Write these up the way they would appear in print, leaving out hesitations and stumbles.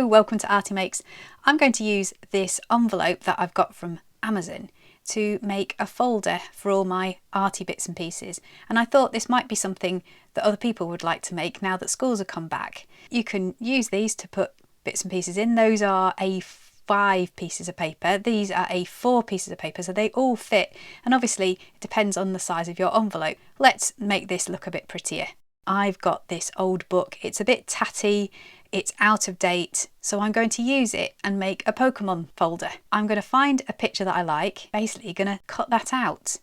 welcome to Arty Makes. I'm going to use this envelope that I've got from Amazon to make a folder for all my arty bits and pieces, and I thought this might be something that other people would like to make now that schools have come back. You can use these to put bits and pieces in. Those are A5 pieces of paper, these are A4 pieces of paper, so they all fit, and obviously it depends on the size of your envelope. Let's make this look a bit prettier. I've got this old book, it's a bit tatty, it's out of date, so I'm going to use it and make a Pokemon folder. I'm going to find a picture that I like, basically going to cut that out.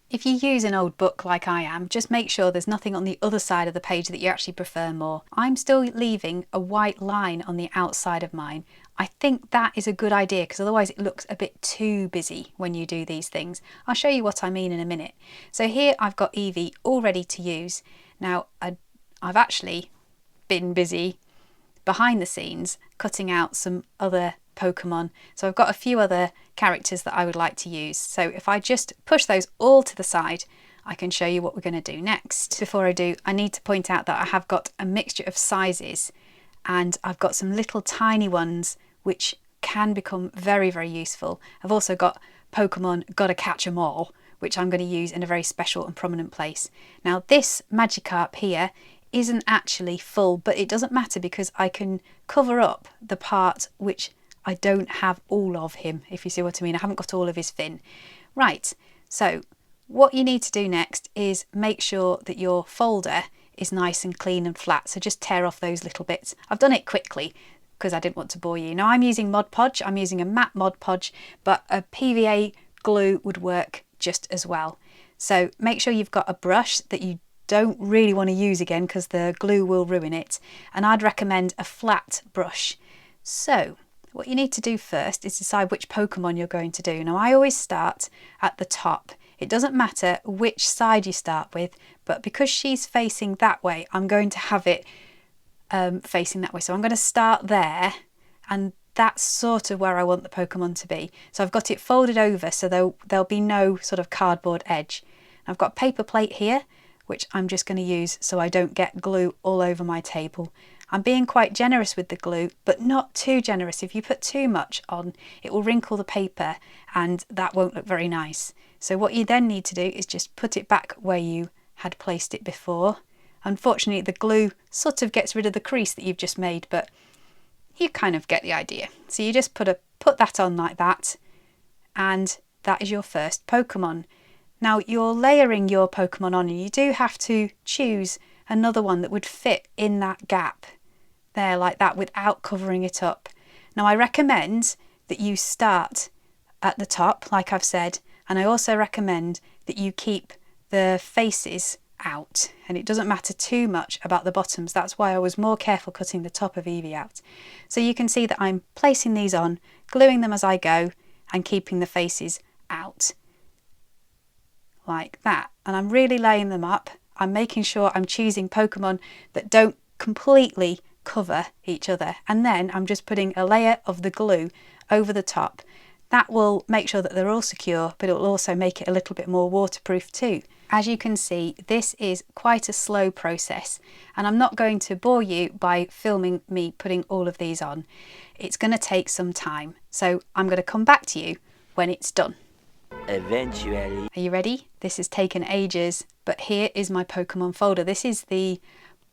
If you use an old book like I am, just make sure there's nothing on the other side of the page that you actually prefer more. I'm still leaving a white line on the outside of mine. I think that is a good idea because otherwise it looks a bit too busy when you do these things. I'll show you what I mean in a minute. So here I've got Eevee all ready to use. Now I've actually been busy behind the scenes cutting out some other Pokemon, so I've got a few other characters that I would like to use. So if I just push those all to the side, I can show you what we're going to do next. Before I do, I need to point out that I have got a mixture of sizes, and I've got some little tiny ones which can become very, very useful. I've also got Pokemon Gotta Catch 'em All, which I'm going to use in a very special and prominent place. Now this Magikarp here isn't actually full, but it doesn't matter because I can cover up the part which I don't have all of him, if you see what I mean. I haven't got all of his fin. Right, so what you need to do next is make sure that your folder is nice and clean and flat, so just tear off those little bits. I've done it quickly because I didn't want to bore you. Now I'm using Mod Podge, I'm using a matte Mod Podge, but a PVA glue would work just as well. So make sure you've got a brush that you don't really want to use again because the glue will ruin it, and I'd recommend a flat brush. So what you need to do first is decide which Pokemon you're going to do. Now I always start at the top. It doesn't matter which side you start with, but because she's facing that way, I'm going to have it facing that way. So I'm going to start there, and that's sort of where I want the Pokemon to be. So I've got it folded over so there'll be no sort of cardboard edge. I've got a paper plate here which I'm just going to use so I don't get glue all over my table. I'm being quite generous with the glue, but not too generous. If you put too much on, it will wrinkle the paper and that won't look very nice. So what you then need to do is just put it back where you had placed it before. Unfortunately, the glue sort of gets rid of the crease that you've just made, but you kind of get the idea. So you just put that on like that, and that is your first Pokemon. Now you're layering your Pokemon on, and you do have to choose another one that would fit in that gap there like that without covering it up. Now I recommend that you start at the top like I've said, and I also recommend that you keep the faces out, and it doesn't matter too much about the bottoms. That's why I was more careful cutting the top of Eevee out. So you can see that I'm placing these on, gluing them as I go, and keeping the faces out like that, and I'm really laying them up. I'm making sure I'm choosing Pokemon that don't completely cover each other, and then I'm just putting a layer of the glue over the top. That will make sure that they're all secure, but it will also make it a little bit more waterproof too. As you can see, this is quite a slow process, and I'm not going to bore you by filming me putting all of these on. It's going to take some time, so I'm going to come back to you when it's done. Eventually. Are you ready? This has taken ages, but here is my Pokemon folder. This is the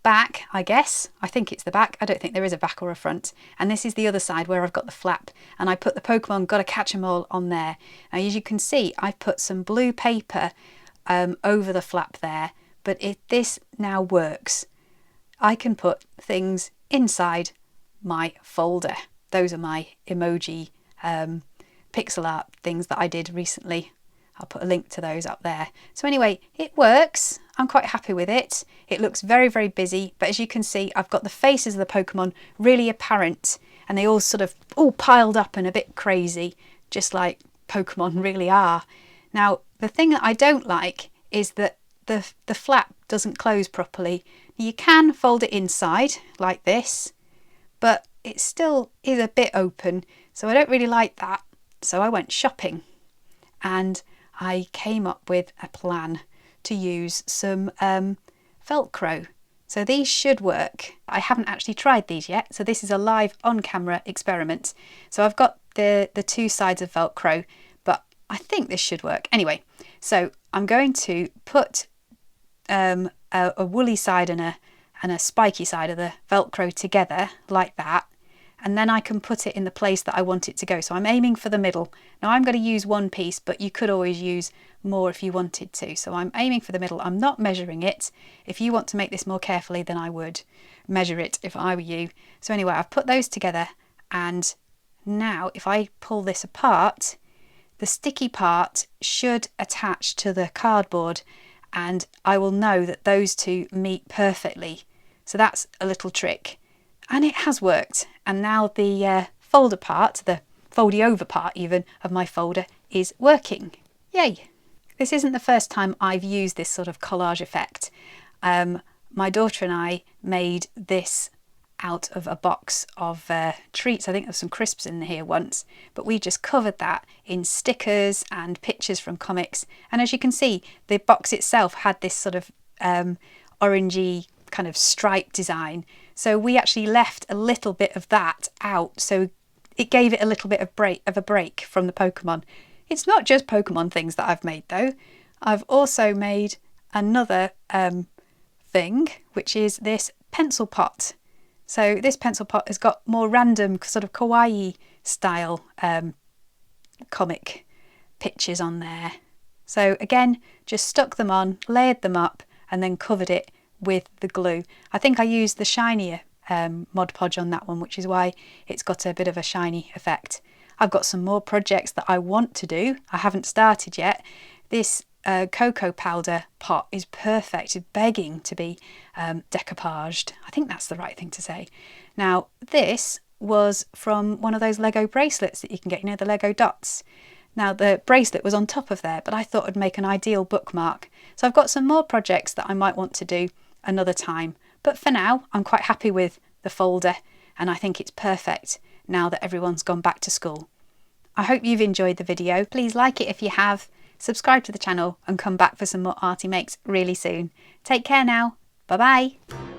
back, I guess. I think it's the back. I don't think there is a back or a front. And this is the other side where I've got the flap, and I put the Pokemon Gotta Catch 'em All on there. Now as you can see, I've put some blue paper over the flap there, but this now works. I can put things inside my folder. Those are my emoji pixel art things that I did recently. I'll put a link to those up there. So anyway, it works. I'm quite happy with it. It looks very, very busy, but as you can see, I've got the faces of the Pokemon really apparent, and they all sort of all piled up and a bit crazy, just like Pokemon really are. Now, the thing that I don't like is that the flap doesn't close properly. You can fold it inside like this, but it still is a bit open, so I don't really like that. So I went shopping, and I came up with a plan to use some Velcro So these should work. I haven't actually tried these yet, so this is a live on-camera experiment. So I've got the two sides of Velcro, but I think this should work. Anyway, so I'm going to put a woolly side and a spiky side of the Velcro together like that, and then I can put it in the place that I want it to go. So I'm aiming for the middle. Now I'm going to use one piece, but you could always use more if you wanted to. So I'm aiming for the middle. I'm not measuring it. If you want to make this more carefully, then I would measure it if I were you. So anyway, I've put those together, and now if I pull this apart, the sticky part should attach to the cardboard, and I will know that those two meet perfectly. So that's a little trick. And it has worked. And now the folder part, the foldy over part even of my folder is working. Yay! This isn't the first time I've used this sort of collage effect. My daughter and I made this out of a box of treats. I think there's some crisps in here once, but we just covered that in stickers and pictures from comics. And as you can see, the box itself had this sort of orangey kind of stripe design. So we actually left a little bit of that out, so it gave it a little bit of a break from the Pokemon. It's not just Pokemon things that I've made though. I've also made another thing, which is this pencil pot. So this pencil pot has got more random sort of kawaii style comic pictures on there. So again, just stuck them on, layered them up, and then covered it with the glue. I think I used the shinier Mod Podge on that one, which is why it's got a bit of a shiny effect. I've got some more projects that I want to do. I haven't started yet. This cocoa powder pot is perfect. It's begging to be decoupaged. I think that's the right thing to say. Now, this was from one of those Lego bracelets that you can get, you know, the Lego dots. Now, the bracelet was on top of there, but I thought it'd make an ideal bookmark. So I've got some more projects that I might want to do another time. But for now, I'm quite happy with the folder, and I think it's perfect now that everyone's gone back to school. I hope you've enjoyed the video. Please like it if you have, subscribe to the channel, and come back for some more Arty Makes really soon. Take care now. Bye bye.